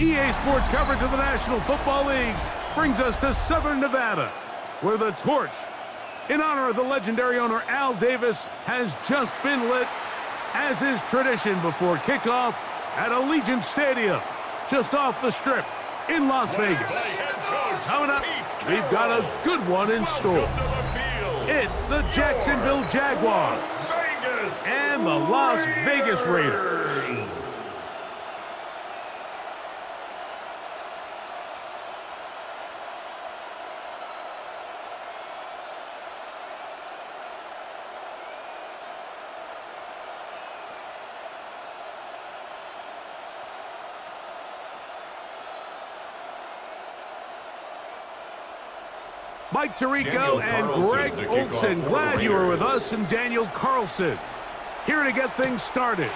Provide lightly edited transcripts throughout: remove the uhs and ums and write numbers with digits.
EA Sports coverage of the National Football League brings us to Southern Nevada, where the torch, in honor of the legendary owner Al Davis, has just been lit, as is tradition before kickoff at Allegiant Stadium, just off the Strip in Las Vegas. Coming up, we've got a good one in store. It's the Jacksonville Jaguars and the Las Vegas Raiders. Mike Tirico and Greg Olson, glad you were with us, and Daniel Carlson here to get things started.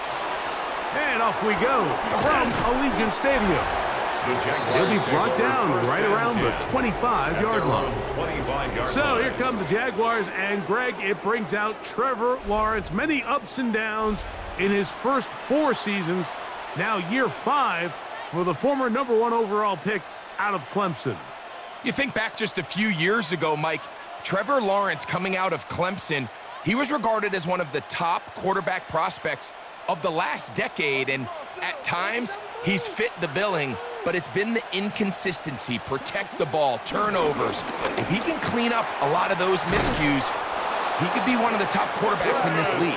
And off we go from Allegiant Stadium. He'll be brought down right around the 25-yard line. So here come the Jaguars, and Greg, it brings out Trevor Lawrence. Many ups and downs in his first 4 seasons. Now year 5 for the former #1 overall pick out of Clemson. You think back just a few years ago, Mike, Trevor Lawrence coming out of Clemson, he was regarded as one of the top quarterback prospects of the last decade, and at times he's fit the billing, but it's been the inconsistency, protect the ball, turnovers. If he can clean up a lot of those miscues, he could be one of the top quarterbacks in this league.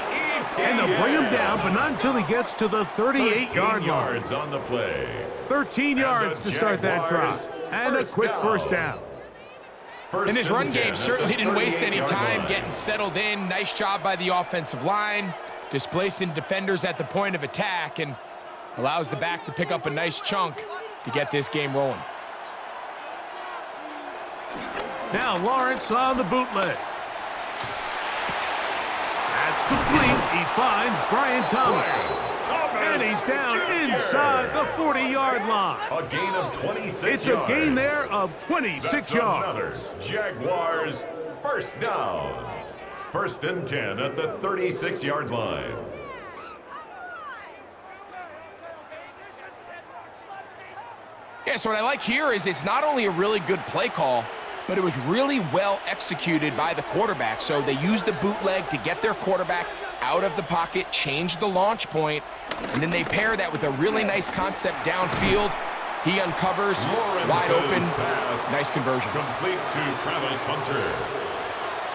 And they'll bring him down, but not until he gets to the 38-yard line. On the play. 13 yards to start that drive, and a quick first down. And his run game certainly didn't waste any time getting settled in. Nice job by the offensive line, displacing defenders at the point of attack, and allows the back to pick up a nice chunk to get this game rolling. Now Lawrence on the bootleg. That's complete. He finds Brian Thomas. And he's down inside the 40-yard line. A gain of 26 yards. It's a gain there of 26 yards. Jaguars first down. 1st and 10 at the 36-yard line. Yeah, so what I like here is it's not only a really good play call, but it was really well executed by the quarterback. So they used the bootleg to get their quarterback out of the pocket, change the launch point, and then they pair that with a really nice concept downfield. He uncovers, wide open, nice conversion. Complete to Travis Hunter.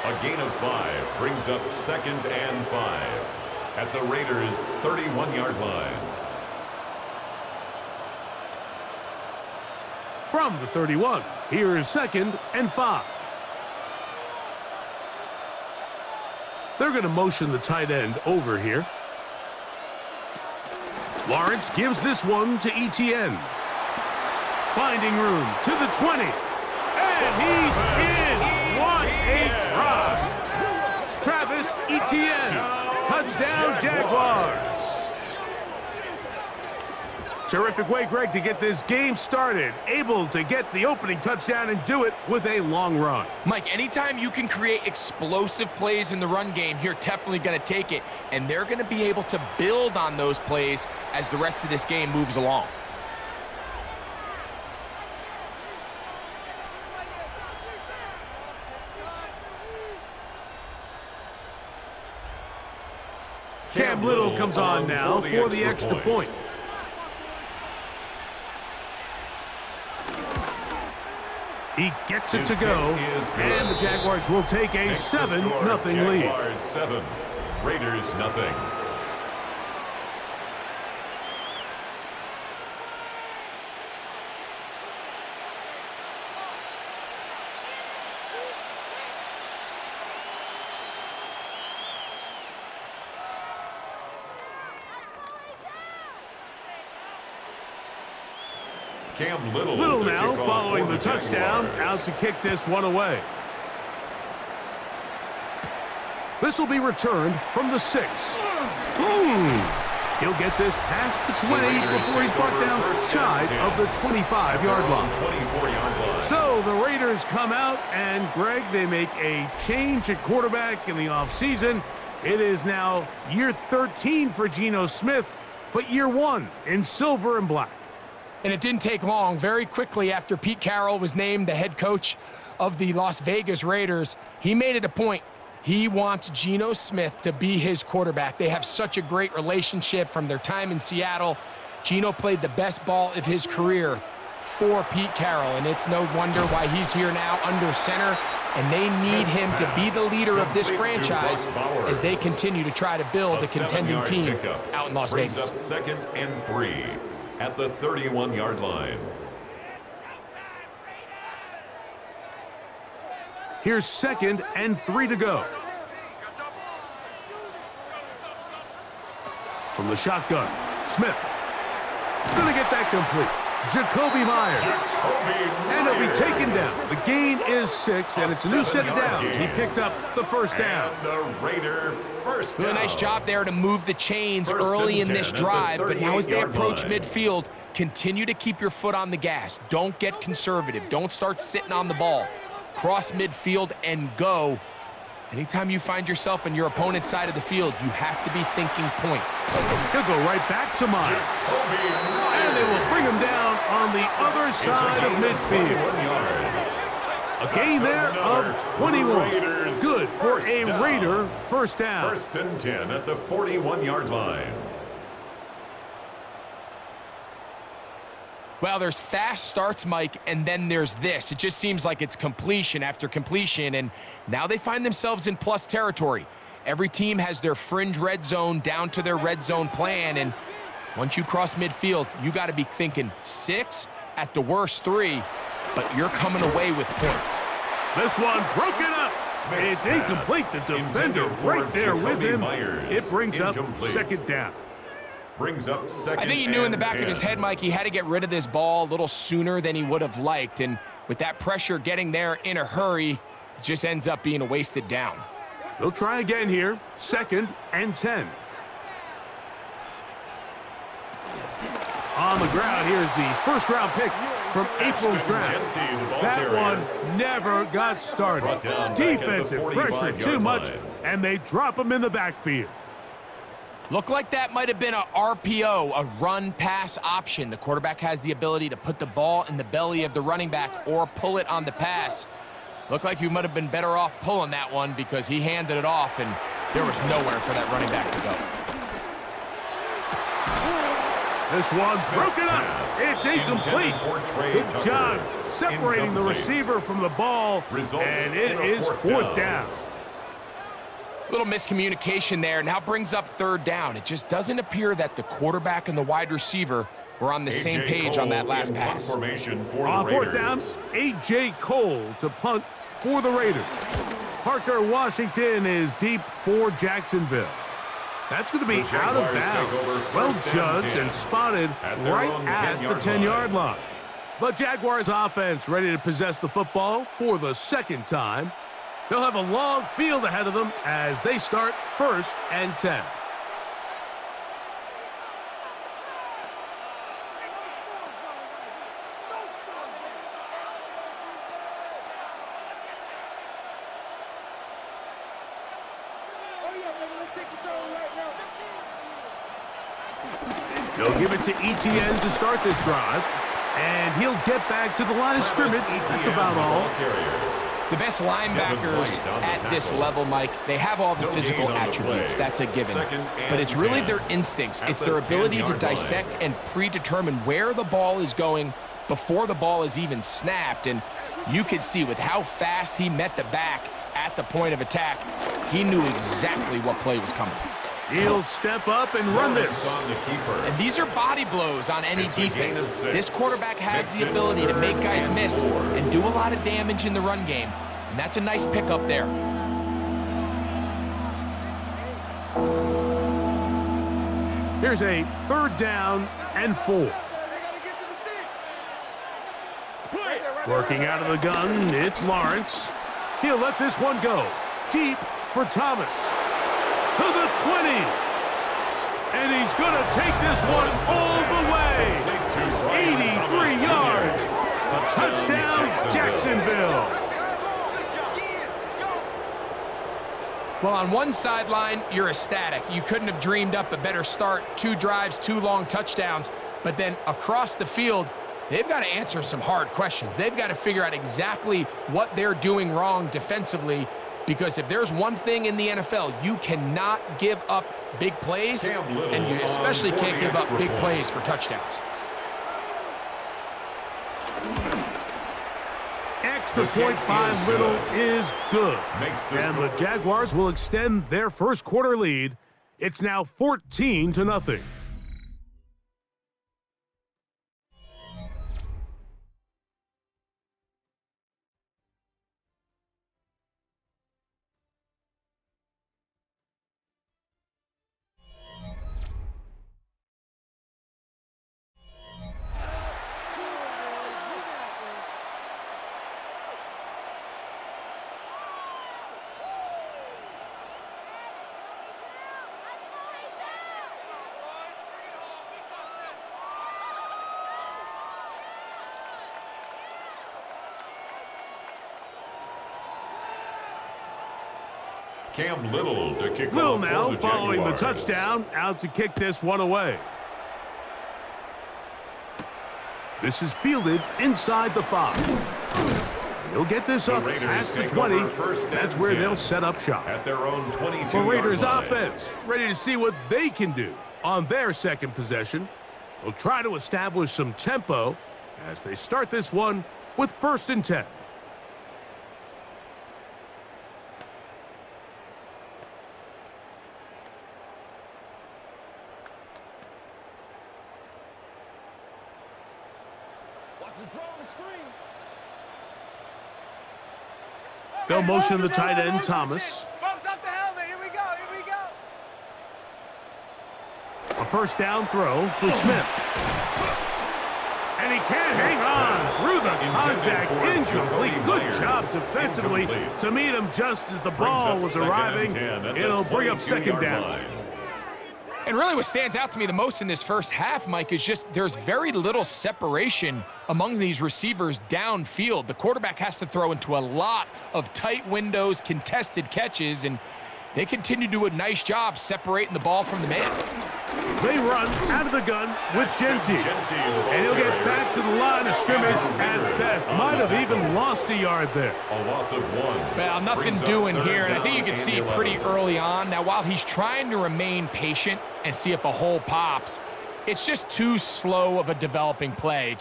A gain of 5 brings up 2nd and 5 at the Raiders' 31-yard line. From the 31, here's 2nd and 5. They're going to motion the tight end over here. Lawrence gives this one to Etienne. Finding room to the 20. And he's in. What a drive. Travis Etienne. Touchdown, Jaguars. Terrific way, Greg, to get this game started. Able to get the opening touchdown and do it with a long run. Mike, anytime you can create explosive plays in the run game, you're definitely going to take it. And they're going to be able to build on those plays as the rest of this game moves along. Cam Little comes on now for the extra point. He gets it to go, and the Jaguars will take a 7-0 lead. Jaguars 7, Raiders nothing. Cam Little now following the touchdown, out to kick this one away. This will be returned from the 6. He'll get this past the 20 before he's brought down shy of the 25-yard line. So the Raiders come out, and Greg, they make a change at quarterback in the offseason. It is now year 13 for Geno Smith, but year 1 in silver and black. And it didn't take long. Very quickly after Pete Carroll was named the head coach of the Las Vegas Raiders, he made it a point. He wants Geno Smith to be his quarterback. They have such a great relationship from their time in Seattle. Geno played the best ball of his career for Pete Carroll, and it's no wonder why he's here now under center, and they need him to be the leader of this franchise as they continue to try to build a contending team out in Las Vegas. Up 2nd and 3 at the 31-yard line. Here's 2nd and 3 to go. From the shotgun, Smith. Gonna get that complete. Jacoby Myers. And he'll be taken down. The gain is 6, and it's a new set of downs. He picked up the first down. And the Raider first down. Really nice job there to move the chains early in this drive, but now as they approach midfield, continue to keep your foot on the gas. Don't get conservative. Don't start sitting on the ball. Cross midfield and go. Anytime you find yourself on your opponent's side of the field, you have to be thinking points. He'll go right back to Myers. And they will bring him down on the other side of midfield. A gain there of 21. Good for a Raider first down. 1st and 10 at the 41-yard line. Well, there's fast starts, Mike, and then there's this. It just seems like it's completion after completion, and now they find themselves in plus territory. Every team has their fringe red zone down to their red zone plan, and once you cross midfield, you got to be thinking 6, at the worst 3, but you're coming away with points. This one broken up. It's incomplete. The defender right there with him. It brings up 2nd down. Brings up 2nd. I think he knew in the back of his head, Mike, he had to get rid of this ball a little sooner than he would have liked. And with that pressure getting there in a hurry, it just ends up being a wasted down. They'll try again here. 2nd and 10. On the ground, here's the first-round pick from April's draft. That one never got started. Defensive pressure too much, and they drop him in the backfield. Looked like that might have been a RPO, a run-pass option. The quarterback has the ability to put the ball in the belly of the running back or pull it on the pass. Looked like you might have been better off pulling that one because he handed it off, and there was nowhere for that running back to go. This one's broken up. It's incomplete. Good job separating the receiver from the ball, and it is 4th down. Little miscommunication there. Now brings up 3rd down. It just doesn't appear that the quarterback and the wide receiver were on the same page on that last pass. On 4th down, A.J. Cole to punt for the Raiders. Parker Washington is deep for Jacksonville. That's going to be out of bounds. Well judged and spotted right at the 10-yard line. The Jaguars offense ready to possess the football for the 2nd time. They'll have a long field ahead of them as they start 1st and 10. They'll give it to Etienne to start this drive, and he'll get back to the line of scrimmage. That's about all. The best linebackers at this level, Mike, they have all the physical attributes. That's a given. But it's really their instincts. It's their ability to dissect and predetermine where the ball is going before the ball is even snapped. And you could see with how fast he met the back at the point of attack, he knew exactly what play was coming. He'll step up and run this. And these are body blows on any defense. This quarterback has the ability to make guys miss and do a lot of damage in the run game. And that's a nice pickup there. Here's a 3rd down and 4. Working out of the gun, it's Lawrence. He'll let this one go. Deep for Thomas. To the 20. And he's going to take this one all the way. 83 yards. Touchdown, Jacksonville. Well, on one sideline, you're ecstatic. You couldn't have dreamed up a better start. 2 drives, 2 long touchdowns. But then across the field, they've got to answer some hard questions. They've got to figure out exactly what they're doing wrong defensively, because if there's one thing in the NFL, you cannot give up big plays, and you especially can't give up big plays for touchdowns. Extra point by Little is good. And the Jaguars will extend their first quarter lead. It's now 14-0. Cam Little to kick Little off now for the following the Jaguars. touchdown, out to kick this one away. This is fielded inside the 5. He'll get this up past the 20. That's where they'll set up shop. At their own 22-yard The Raiders line. offense ready to see what they can do on their second possession. They'll try to establish some tempo as they start this one with 1st and 10. They'll motion the tight end, Thomas. Bumps up the helmet. Here we go. Here we go. A first down throw for Smith. And he can't hang on through the contact. Incomplete. Good job defensively to meet him just as the ball was arriving. It'll bring up 2nd down. And really what stands out to me the most in this first half, Mike, is just there's very little separation among these receivers downfield. The quarterback has to throw into a lot of tight windows, contested catches, and they continue to do a nice job separating the ball from the man. They run out of the gun with Genty. And he'll get back to the line of scrimmage at best. Might have even lost a yard there. A loss of 1. Well, nothing doing here, and I think you can see pretty early on. Now, while he's trying to remain patient and see if a hole pops, it's just too slow of a developing play.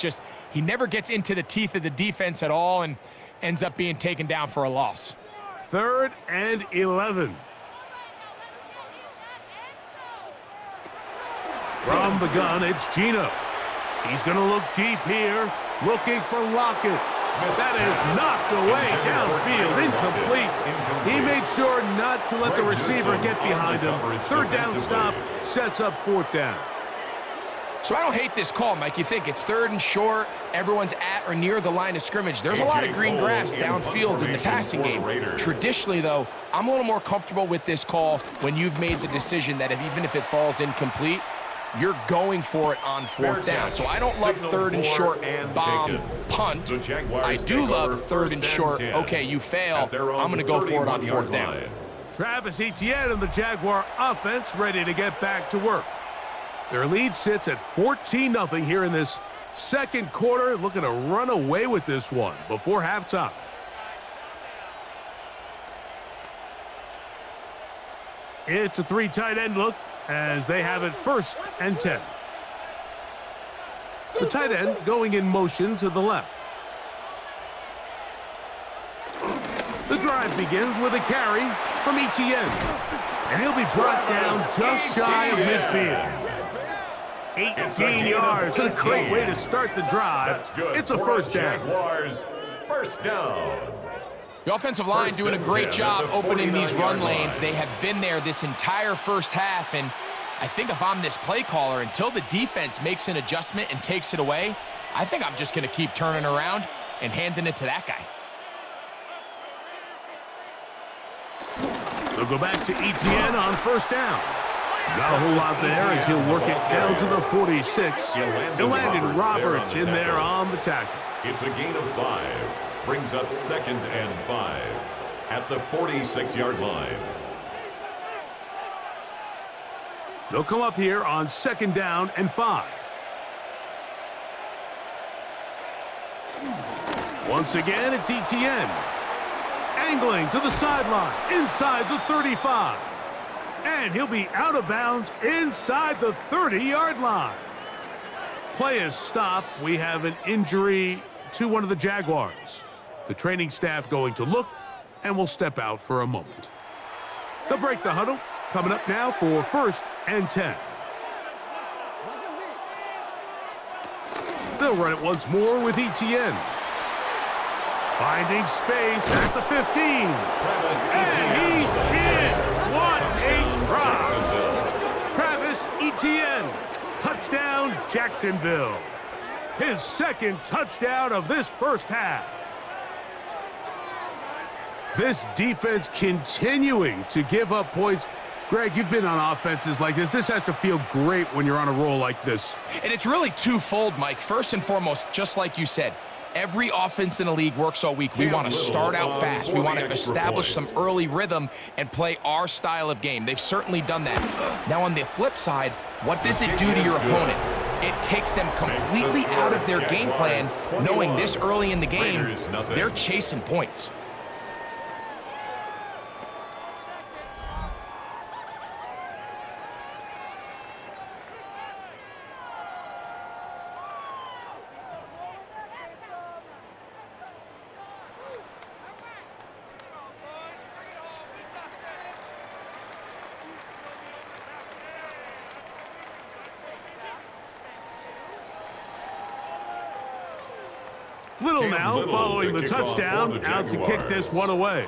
He never gets into the teeth of the defense at all and ends up being taken down for a loss. 3rd and 11. From the gun, it's Gino. He's going to look deep here, looking for Lockett. That is knocked away downfield, incomplete. He made sure not to let the receiver get behind him. 3rd down stop sets up 4th down. So I don't hate this call, Mike. You think it's 3rd and short, everyone's at or near the line of scrimmage. There's a lot of green grass downfield in the passing game. Traditionally, though, I'm a little more comfortable with this call when you've made the decision that even if it falls incomplete, you're going for it on 4th down. So I don't love 3rd and short bomb punt. I do love 3rd and short, okay, you fail, I'm going to go for it on 4th down. Travis Etienne and the Jaguar offense ready to get back to work. Their lead sits at 14-0 here in this second quarter, looking to run away with this one before halftime. It's a 3 tight end look as they have it 1st and 10. The tight end going in motion to the left. The drive begins with a carry from Etienne. And he'll be brought down just shy of midfield. 18 yards. A great way to start the drive. It's a 1st down. Jaguars, 1st down. The offensive line doing a great job opening these run lanes. They have been there this entire first half, and I think if I'm this play caller, until the defense makes an adjustment and takes it away, I think I'm just going to keep turning around and handing it to that guy. They'll go back to Etienne on 1st down. Not a whole lot there as he'll work it down to the 46. Elandon Roberts in there on the tackle. It's a gain of 5. Brings up 2nd and 5 at the 46-yard line. They'll come up here on 2nd down and 5. Once again, it's ETN. Angling to the sideline, inside the 35. And he'll be out of bounds inside the 30-yard line. Play is stopped. We have an injury to one of the Jaguars. The training staff going to look, and will step out for a moment. They'll break the huddle. Coming up now for 1st and 10. They'll run it once more with ETN. Finding space at the 15. And he's in. What a try. Travis Etienne. Touchdown, Jacksonville. His 2nd touchdown of this first half. This defense continuing to give up points. Greg, you've been on offenses like this. This has to feel great when you're on a roll like this. And it's really twofold, Mike. First and foremost, just like you said, every offense in the league works all week. We want to start out fast. We want to establish some early rhythm and play our style of game. They've certainly done that. Now, on the flip side, what does it do to your opponent? It takes them completely out of their game plan, knowing this early in the game, they're chasing points. Little now following the touchdown, out to kick this one away.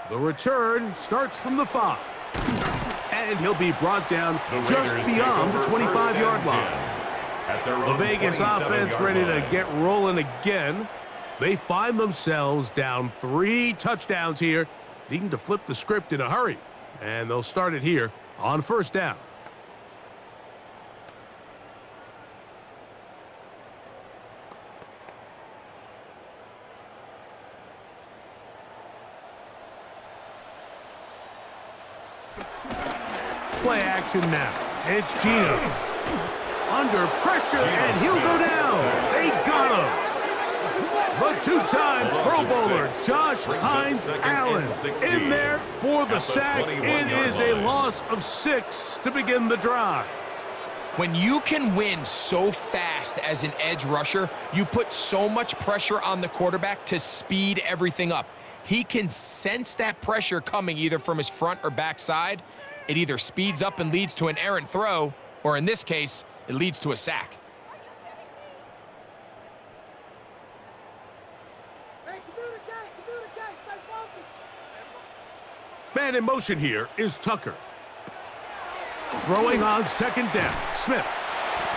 The return starts from the 5. And he'll be brought down just beyond the 25-yard line. The Vegas offense ready to get rolling again. They find themselves down 3 touchdowns here, needing to flip the script in a hurry. And they'll start it here on 1st down. Play action now. It's Gino. Under pressure, and he'll go down. They got him. The 2-time Pro Bowler, Josh Hines Allen, in there for the sack. It is a loss of 6 to begin the drive. When you can win so fast as an edge rusher, you put so much pressure on the quarterback to speed everything up. He can sense that pressure coming either from his front or back side. It either speeds up and leads to an errant throw, or in this case, it leads to a sack. Man in motion here is Tucker. Throwing on 2nd down, Smith.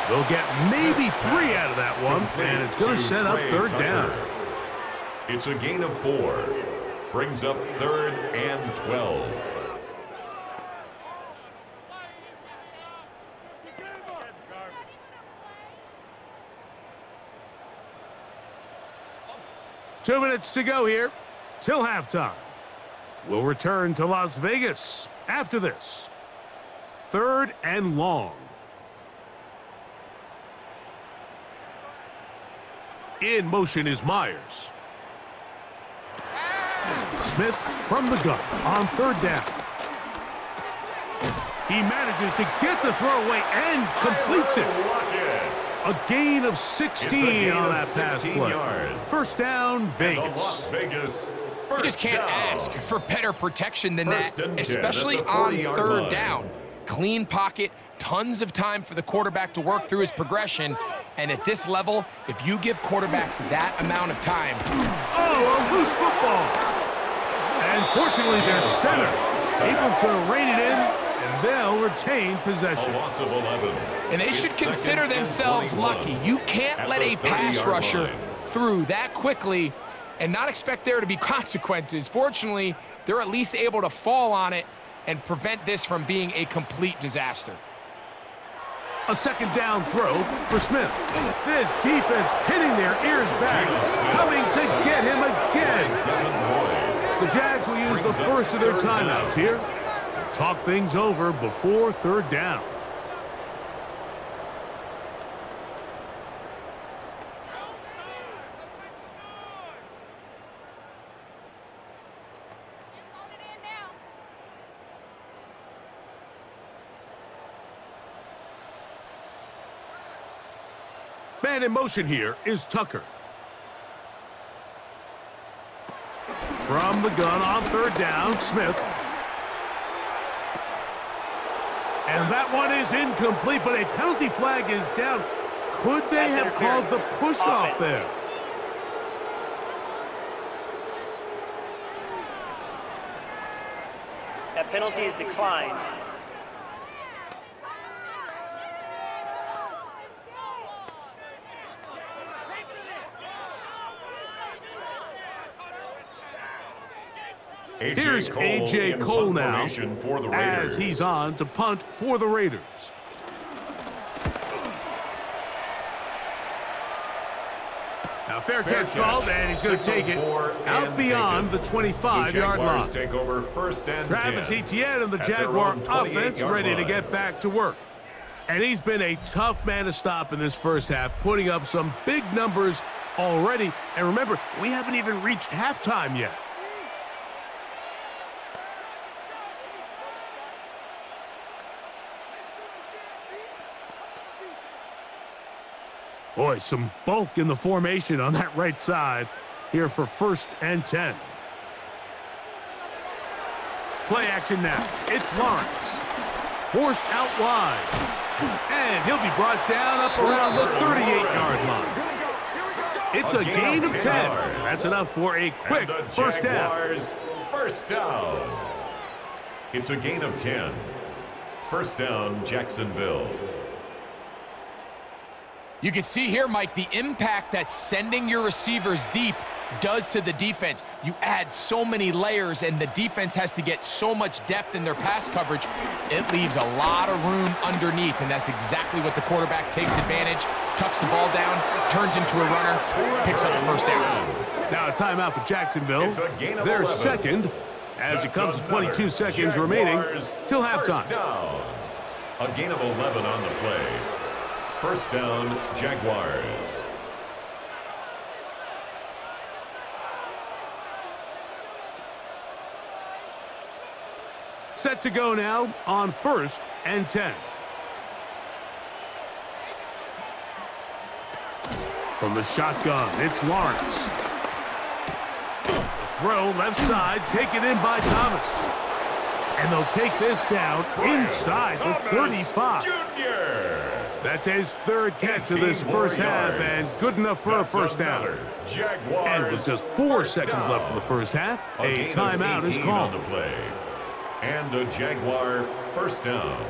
They'll get maybe 3 out of that one, and it's going to set up 3rd down. It's a gain of 4. Brings up 3rd and 12. Two minutes to go here till halftime. We'll return to Las Vegas after this. 3rd and long. In motion is Myers. Smith from the gun on 3rd down. He manages to get the throw away and completes it. A gain of 16 on that pass play. 1st down, Vegas. You just can't ask for better protection than that, especially on 3rd down. Clean pocket, tons of time for the quarterback to work through his progression, and at this level, if you give quarterbacks that amount of time. Oh, a loose football. And fortunately, their center able to rein it in, and they'll retain possession. A loss of 11. And they should consider themselves lucky. You can't let a pass rusher through that quickly and not expect there to be consequences. Fortunately, they're at least able to fall on it and prevent this from being a complete disaster. A 2nd down throw for Smith. This defense hitting their ears back, coming to get him again. The Jags will use the first of their timeouts here. Talk things over before 3rd down. Man in motion here is Tucker. From the gun on third down, Smith. And that one is incomplete, but a penalty flag is down. Could they have called the push-off there? That penalty is declined. Here's A.J. Cole now as he's on to punt for the Raiders. Now fair catch called, and he's going to take it out beyond the 25-yard line. Take over first and Travis 10 Etienne and the Jaguar offense ready to get back to work. And he's been a tough man to stop in this first half, putting up some big numbers already. And remember, we haven't even reached halftime yet. Boy, some bulk in the formation on that right side here for first and 10. Play action now. It's Lawrence. Forced out wide. And he'll be brought down up around the 38-yard line. It's a gain of 10. That's enough for a quick first down. First down. It's a gain of 10. First down, Jacksonville. You can see here, Mike, the impact that sending your receivers deep does to the defense. You add so many layers, and the defense has to get so much depth in their pass coverage. It leaves a lot of room underneath, and that's exactly what the quarterback takes advantage, tucks the ball down, turns into a runner, picks up the first down. Now a timeout for Jacksonville. Their second, as it comes to 22 seconds remaining till halftime. A gain of 11 on the play. First down, Jaguars. Set to go now on first and 10. From the shotgun, it's Lawrence. The throw left side, taken in by Thomas. And they'll take this down inside the 35. Junior. That's his third catch of this first half, and good enough for a first down. And with just 4 seconds left in the first half, a timeout is called. On the play. And a Jaguar first down.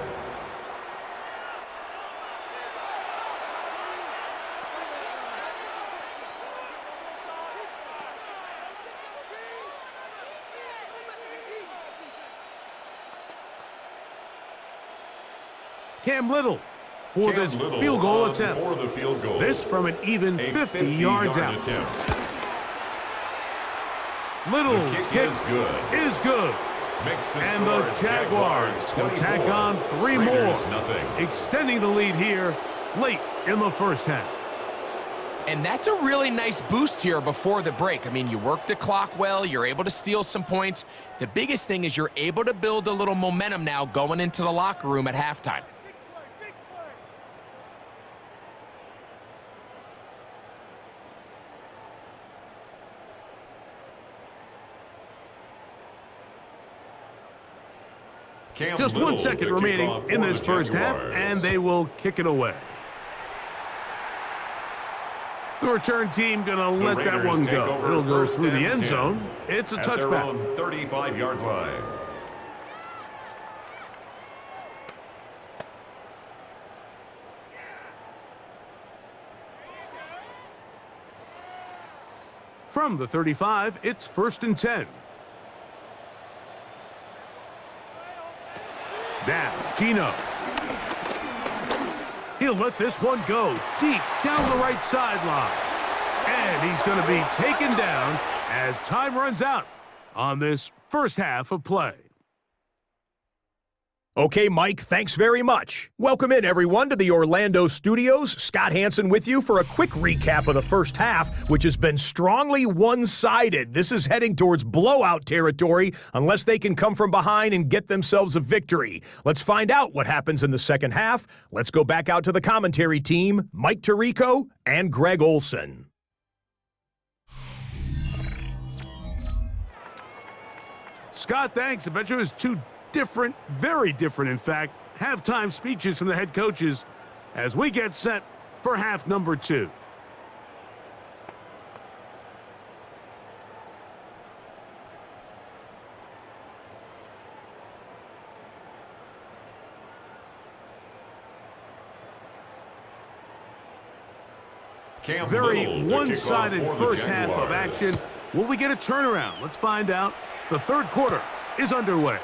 Cam Little for this field goal attempt. For the field goal. This from an even 50 yards out. Little's kick is good. And the Jaguars will tack on 3 more, extending the lead here late in the first half. And that's a really nice boost here before the break. I mean, you work the clock well, you're able to steal some points. The biggest thing is you're able to build a little momentum now going into the locker room at halftime. Just 1 second remaining in this first half, and they will kick it away. The return team going to let that one go. It'll go through the end zone. It's a touchback. At their own 35-yard line. From the 35, it's first and 10. Down, Gino. He'll let this one go deep down the right sideline. And he's going to be taken down as time runs out on this first half of play. Okay, Mike, thanks very much. Welcome in, everyone, to the Orlando studios. Scott Hansen with you for a quick recap of the first half, which has been strongly one-sided. This is heading towards blowout territory unless they can come from behind and get themselves a victory. Let's find out what happens in the second half. Let's go back out to the commentary team, Mike Tirico and Greg Olson. Scott, thanks. I bet you it was two different, very different, in fact, halftime speeches from the head coaches as we get set for half number 2. Very one-sided first half of action. Will we get a turnaround? Let's find out. The third quarter is underway.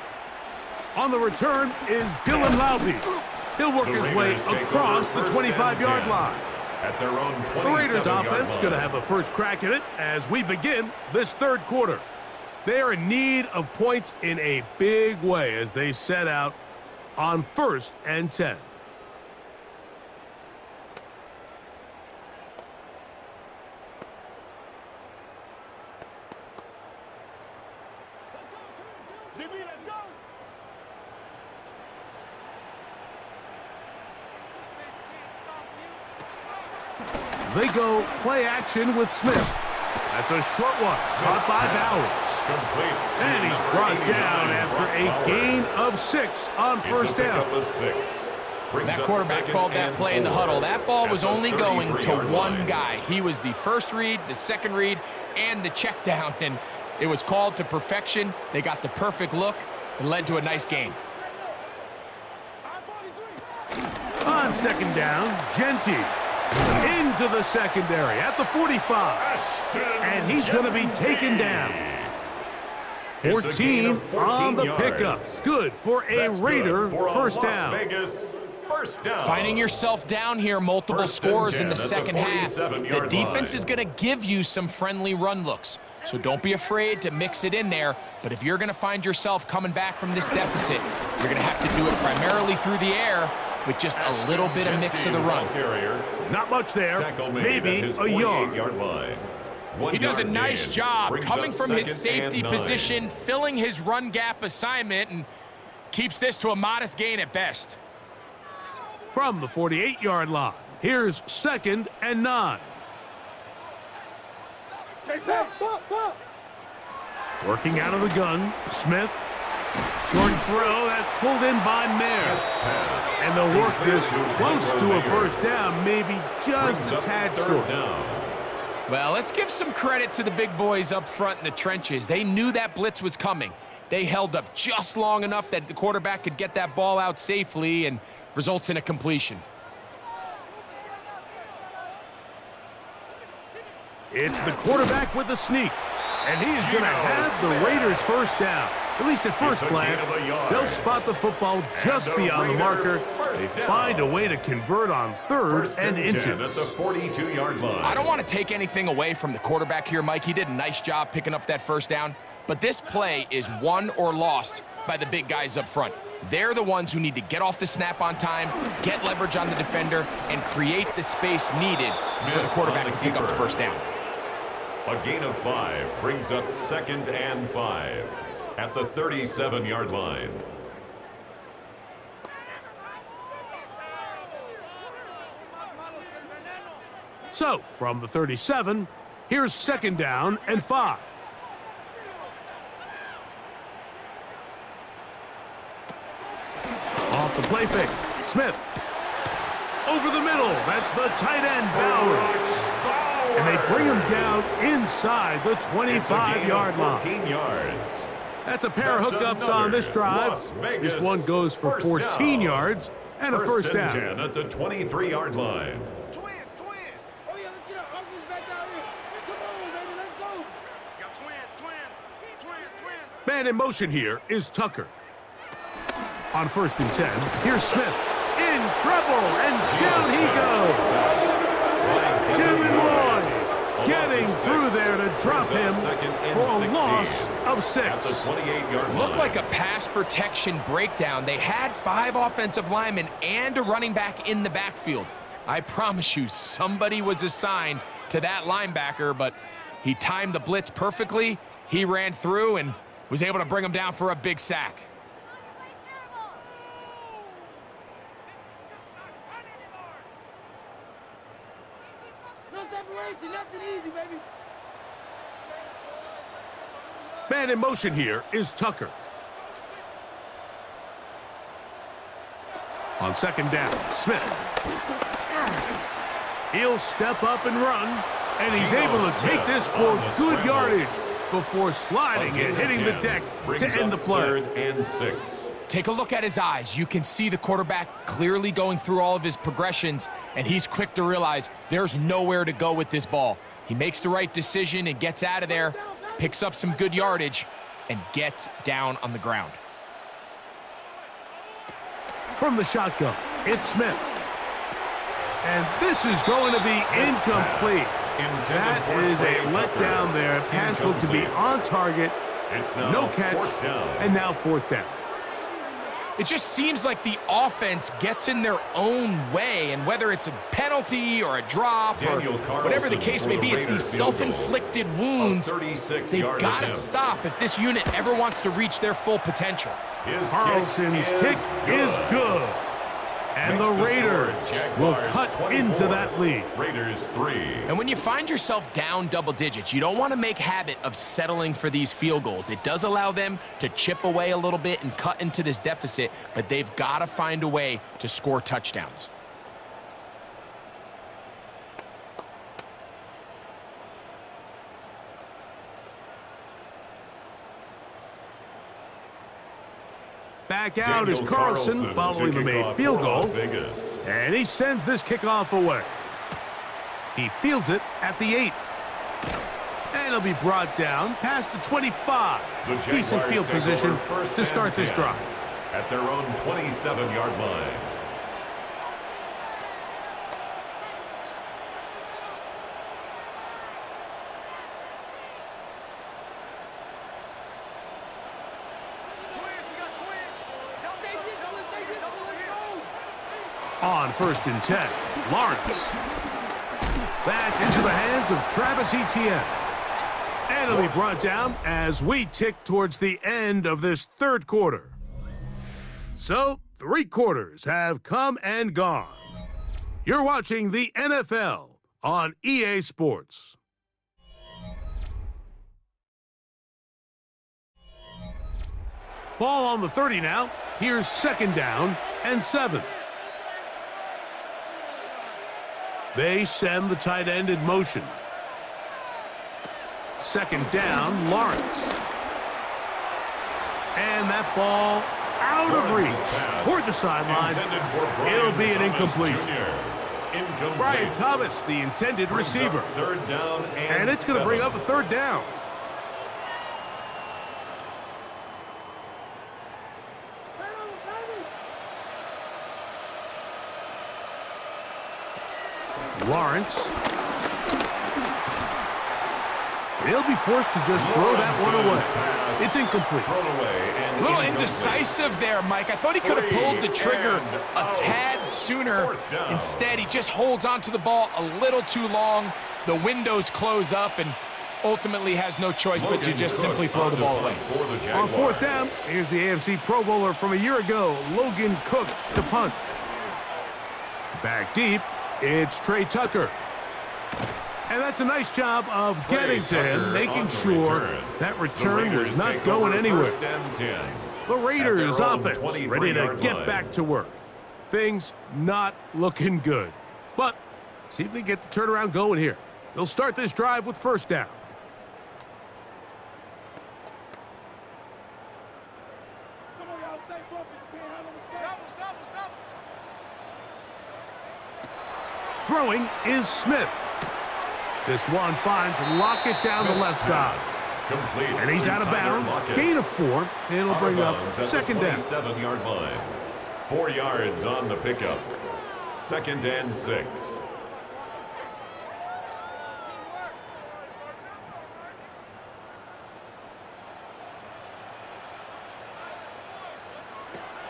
On the return is Dylan Laube. He'll work his way across the 25-yard line. At their own 27-yard The Raiders offense line. going to have a first crack at it as we begin this third quarter. They are in need of points in a big way as they set out on 1st and 10. They go play action with Smith. That's a short one, caught by Bowers. And he's brought down after a gain of 6 on first down. That quarterback called that play in the huddle. That ball was only going to one guy. He was the first read, the second read, and the check down, and it was called to perfection. They got the perfect look and led to a nice gain. On second down, Genty into the secondary at the 45. And he's going to be taken down. 14 on the pickup. Good for a Raider first down. Finding yourself down here, multiple scores in the second half. The defense is going to give you some friendly run looks. So don't be afraid to mix it in there. But if you're going to find yourself coming back from this deficit, you're going to have to do it primarily through the air with just a little bit of mix of the run. Not much there. Maybe a yard. He does a nice job coming from his safety position, filling his run gap assignment, and keeps this to a modest gain at best. From the 48-yard line, here's 2nd and 9. Working out of the gun, Smith. Short throw, that's pulled in by Mayer. And they'll work this close to a first down, maybe just a tad short. Well, let's give some credit to the big boys up front in the trenches. They knew that blitz was coming. They held up just long enough that the quarterback could get that ball out safely and results in a completion. It's the quarterback with the sneak, and he's going to have the Raiders first down. At least at first glance, they'll spot the football just beyond the marker. They find a way to convert on 3rd and inches. At the 42-yard line. I don't want to take anything away from the quarterback here, Mike. He did a nice job picking up that first down. But this play is won or lost by the big guys up front. They're the ones who need to get off the snap on time, get leverage on the defender, and create the space needed for the quarterback to pick up the first down. A gain of 5 brings up 2nd and 5 at the 37-yard line. So, from the 37, here's 2nd down and 5. Off the play fake, Smith. Over the middle, that's the tight end, Bowers. And they bring him down inside the 25-yard line. 14 yards. That's a pair of hookups on this drive. This one goes for 14 yards and a first down. 10 at the 23-yard line. Twins. Oh, yeah, let's get our uncles back down here. Come on, baby, let's go. Got twins. Man in motion here is Tucker. On 1st and 10, here's Smith. In trouble, and down he goes. Kevin Lloyd getting cutting through there to drop him for a loss of 6. At the 28-yard line. Looked like a pass protection breakdown. They had 5 offensive linemen and a running back in the backfield. I promise you, somebody was assigned to that linebacker, but he timed the blitz perfectly. He ran through and was able to bring him down for a big sack. No separation, nothing easy, baby. Man in motion here is Tucker. On second down, Smith. He'll step up and run, and he's able to take this for good yardage before sliding and hitting the deck to end the play. 3rd and 6. Take a look at his eyes. You can see the quarterback clearly going through all of his progressions, and he's quick to realize there's nowhere to go with this ball. He makes the right decision and gets out of there, picks up some good yardage, and gets down on the ground. From the shotgun, it's Smith. And this is going to be incomplete. That is a letdown there. Pass looked to be on target. It's now No catch, 4th down. and now 4th down. It just seems like the offense gets in their own way, and whether it's a penalty or a drop or whatever the case may be, it's these self-inflicted wounds. They've got to stop if this unit ever wants to reach their full potential. Carlson's kick is good. And the Raiders will cut into that lead. Raiders 3. And when you find yourself down double digits, you don't want to make habit of settling for these field goals. It does allow them to chip away a little bit and cut into this deficit, but they've got to find a way to score touchdowns. Back out is Carlson following the made field goal. And he sends this kickoff away. He fields it at the 8. And he'll be brought down past the 25. Decent field position to start this drive. At their own 27-yard line. On 1st and 10, Lawrence. That's into the hands of Travis Etienne. And it'll be brought down as we tick towards the end of this 3rd quarter. So, 3 quarters have come and gone. You're watching the NFL on EA Sports. Ball on the 30 now. Here's 2nd down and 7. They send the tight end in motion. 2nd down, Lawrence. And that ball out of reach toward the sideline. It'll be an incompletion. Brian Thomas, the intended receiver. 3rd down And it's going to bring up a 3rd down. Lawrence. He'll be forced to just throw that one away. It's incomplete. A little indecisive there, Mike. I thought he could have pulled the trigger a tad sooner. Instead, he just holds onto the ball a little too long. The windows close up and ultimately has no choice but to just simply throw the ball away. On 4th down, here's the AFC Pro Bowler from a year ago, Logan Cook, to punt. Back deep, it's Trey Tucker. And that's a nice job of getting to him, making sure that return was not going anywhere. The Raiders offense ready to get back to work. Things not looking good. But see if they get the turnaround going here. They'll start this drive with 1st down. Throwing is Smith. This one finds Lockett down the left side. And he's out of bounds. Gain of 4. It'll bring up 2nd down. 7-yard line. 4 yards on the pickup. 2nd and 6.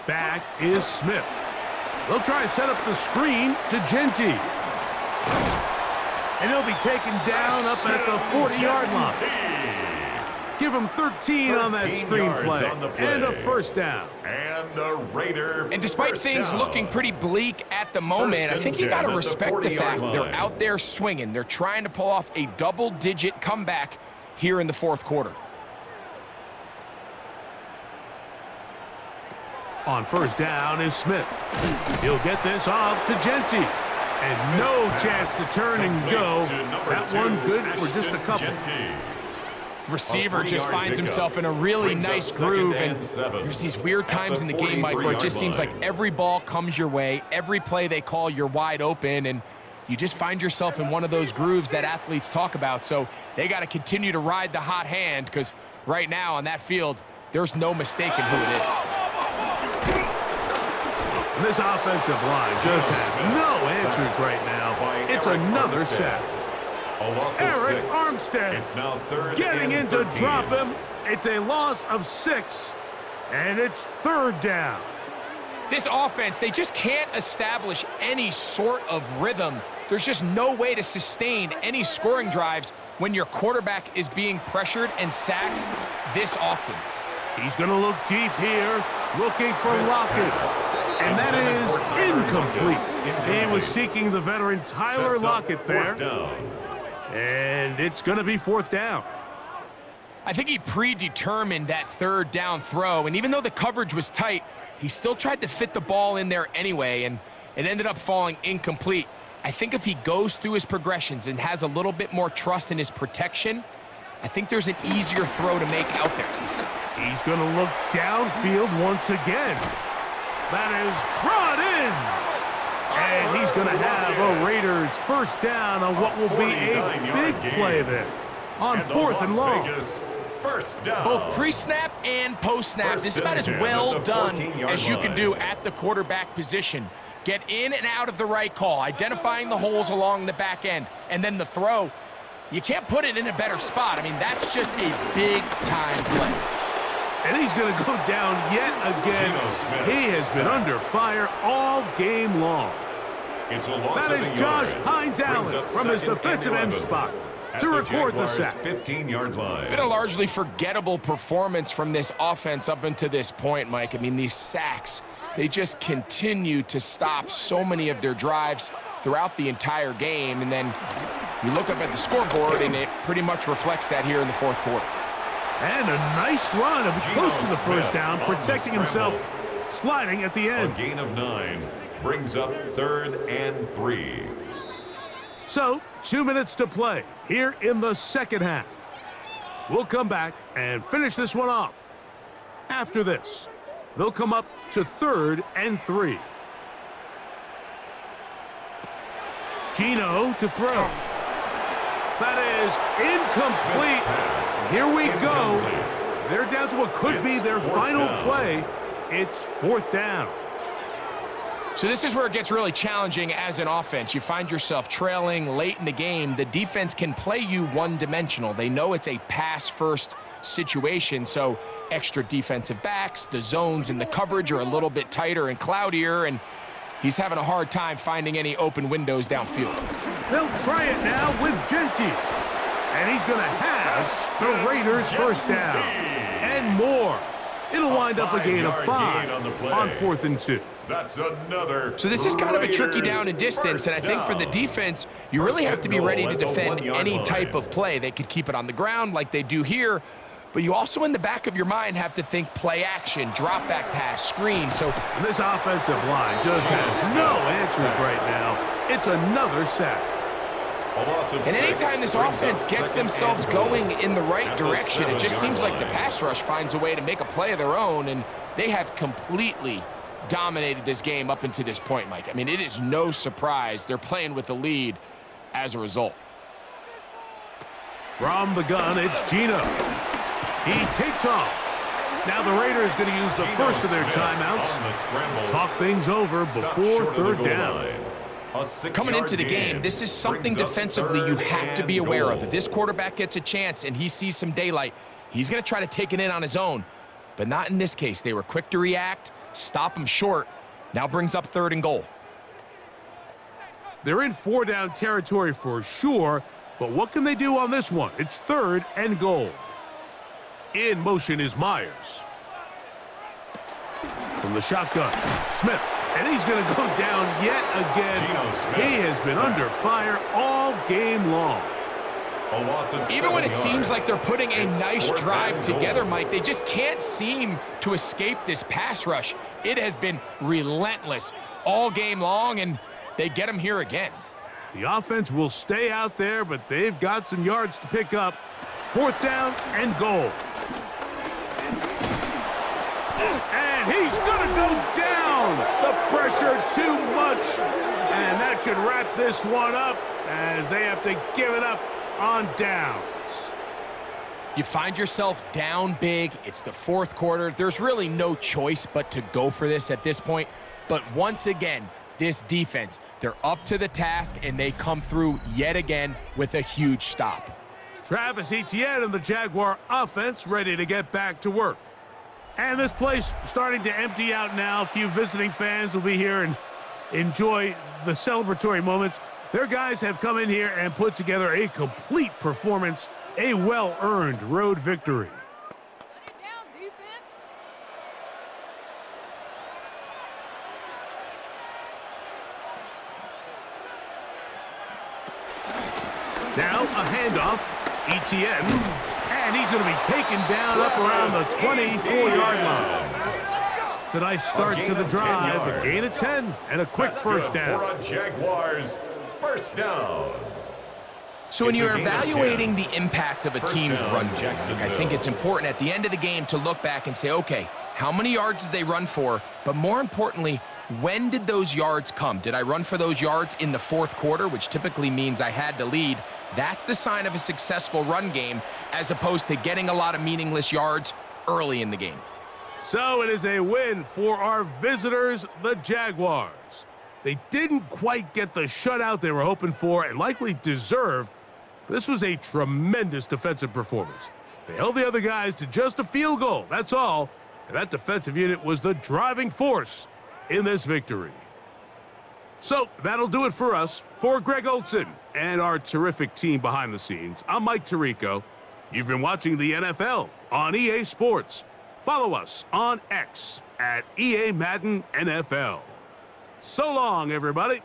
Back is Smith. They'll try to set up the screen to Genty. And he'll be taken down up at the 40-yard line. Give him 13 on that screenplay. And a first down. And a Raider. And despite things looking pretty bleak at the moment, I think you got to respect the fact they're out there swinging. They're trying to pull off a double-digit comeback here in the fourth quarter. On first down is Smith. He'll get this off to Genty. And no chance to turn and go. That one good for just a couple. Receiver just finds himself in a really nice groove, and there's these weird times in the game, Mike, where it just seems like every ball comes your way, every play they call, you're wide open, and you just find yourself in one of those grooves that athletes talk about. So they got to continue to ride the hot hand, because right now on that field, there's no mistaking who it is. And this offensive line just has no answers right now. It's another sack. Eric Armstead It's now third getting in and to 13. drop him. It's a loss of 6, and it's third down. This offense, they just can't establish any sort of rhythm. There's just no way to sustain any scoring drives when your quarterback is being pressured and sacked this often. He's going to look deep here, looking for Lockett. And that is incomplete. He was seeking the veteran Tyler Lockett there. And it's going to be fourth down. I think he predetermined that third down throw, and even though the coverage was tight, he still tried to fit the ball in there anyway, and it ended up falling incomplete. I think if he goes through his progressions and has a little bit more trust in his protection, I think there's an easier throw to make out there. He's going to look downfield once again. That is brought in. And he's going to have a Raiders first down on what will be a big play there on fourth and long. First down. Both pre-snap and post-snap, this is about as well done as you can do at the quarterback position. Get in and out of the right call, identifying the holes along the back end, and then the throw. You can't put it in a better spot. I mean, that's just a big-time play. And he's going to go down yet again. He has been under fire all game long. That is Josh Hines-Allen from his defensive end spot to record the sack. 15-yard line. Been a largely forgettable performance from this offense up until this point, Mike. I mean, these sacks, they just continue to stop so many of their drives throughout the entire game. And then you look up at the scoreboard, and it pretty much reflects that here in the fourth quarter. And a nice run. It was close to the first down, protecting himself, sliding at the end. A gain of 9 brings up 3rd and 3. So, 2 minutes to play here in the second half. We'll come back and finish this one off. After this, they'll come up to 3rd and 3. Gino to throw. That is incomplete. Here we go. They're down to what could be their final play. It's fourth down. So this is where it gets really challenging as an offense. You find yourself trailing late in the game. The defense can play you one-dimensional. They know it's a pass-first situation, so extra defensive backs, the zones and the coverage are a little bit tighter and cloudier, and he's having a hard time finding any open windows downfield. They'll try it now with Genty. And he's going to have the Raiders first down. And more. It'll wind up a gain of 5 on 4th and 2. That's another. So this is kind of a tricky down and distance, and I think for the defense, you really have to be ready to defend any type of play. They could keep it on the ground like they do here, but you also in the back of your mind have to think play action, drop back pass, screen. So this offensive line just has no answers right now. It's another sack. And anytime this offense gets themselves going in the right direction, it just seems like the pass rush finds a way to make a play of their own, and they have completely dominated this game up until this point, Mike. I mean, it is no surprise they're playing with the lead as a result. From the gun, it's Gino. He takes off. Now the Raiders going to use the first of their timeouts. Talk things over before third down. Coming into the game, this is something defensively you have to be aware of. If this quarterback gets a chance and he sees some daylight, he's going to try to take it in on his own. But not in this case. They were quick to react. stop them short. Now brings up 3rd and goal. They're in 4-down territory for sure, but what can they do on this one? It's 3rd and goal. In motion is Myers. From the shotgun, Smith, and he's going to go down yet again. He has been under fire all game long. Even when it seems like they're putting a nice drive together, Mike, they just can't seem to escape this pass rush. It has been relentless all game long, and they get them here again. The offense will stay out there, but they've got some yards to pick up. 4th down and goal. And he's going to go down. The pressure too much. And that should wrap this one up as they have to give it up on downs. You find yourself down big. It's the 4th quarter. There's really no choice but to go for this at this point. But once again, this defense, they're up to the task, and they come through yet again with a huge stop. Travis Etienne and the Jaguar offense ready to get back to work. And this place starting to empty out now. A few visiting fans will be here and enjoy the celebratory moments. Their guys have come in here and put together a complete performance, a well-earned road victory. Now a handoff, Etienne, and he's going to be taken down up around the 24-yard line. It's a nice start to the drive, a gain of 10, and a quick first down. For a Jaguars first down. So when you're evaluating the impact of a team's run game, I think it's important at the end of the game to look back and say, okay, how many yards did they run for? But more importantly, when did those yards come? Did I run for those yards in the 4th quarter, which typically means I had to lead? That's the sign of a successful run game, as opposed to getting a lot of meaningless yards early in the game. So it is a win for our visitors, the Jaguars. They didn't quite get the shutout they were hoping for and likely deserved. This was a tremendous defensive performance. They held the other guys to just a field goal, that's all. And that defensive unit was the driving force in this victory. So that'll do it for us. For Greg Olsen and our terrific team behind the scenes, I'm Mike Tirico. You've been watching the NFL on EA Sports. Follow us on X at EA Madden NFL. So long, everybody.